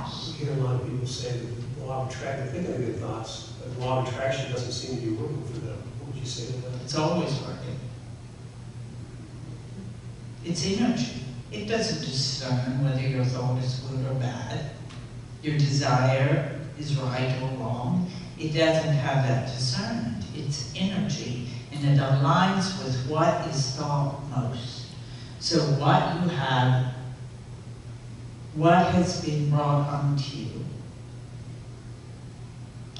house. I hear a lot of people say that the law of attraction, they think of good thoughts, but the law of attraction doesn't seem to be working for them. What would you say to that? It's always working. It's energy. It doesn't discern whether your thought is good or bad. Your desire is right or wrong. It doesn't have that discernment. It's energy, and it aligns with what is thought most. So what you have, what has been brought unto you,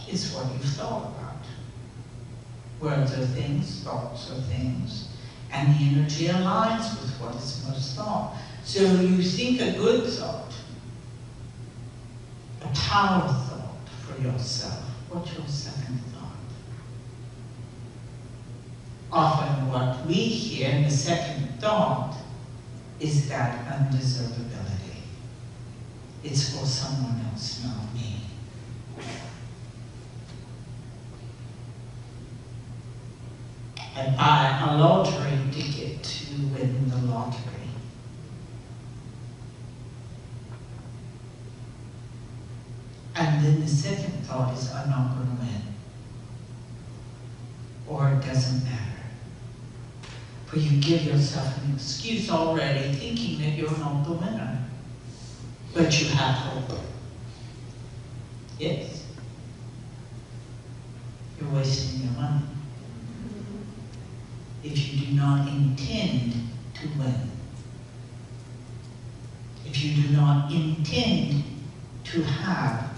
is what you've thought about. Words are things, thoughts are things, and the energy aligns with what is most thought. So you think a good thought, a power thought for yourself. What's your second thought? Often what we hear in the second thought is that undeservability. It's for someone else, not me. I buy a lottery ticket to win the lottery. And then the second thought is, I'm not going to win. Or it doesn't matter. For you give yourself an excuse already, thinking that you're not the winner. But you have hope. Yes. You're wasting your money. If you do not intend to win. If you do not intend to have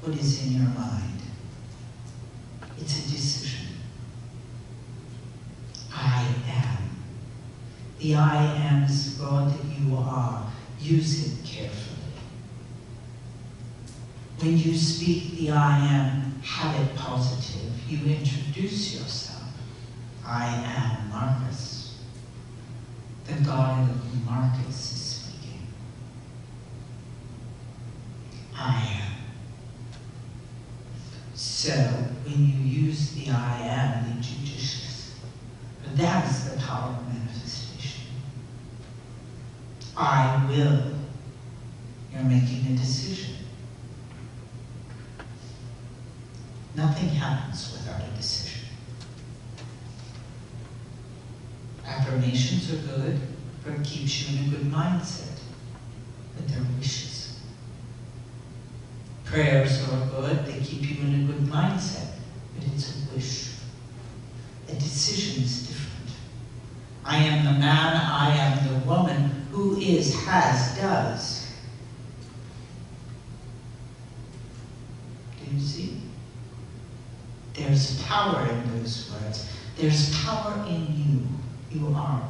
what is in your mind. It's a decision. I am. The I am is the God that you are. Use it carefully. When you speak the I am, have it positive. You introduce yourself. I am Marcus. The God of whom Marcus is speaking. I am. So, when you use the I am, be judicious. But that is the power of manifestation. I will. You're making a decision. Nothing happens without a decision. Affirmations are good, for it keeps you in a good mindset. But they're wishes. Prayers are good, they keep you in a good mindset, but it's a wish. A decision is different. I am the man, I am the woman, who is, has, does. Do you see? There's power in those words. There's power in you. You are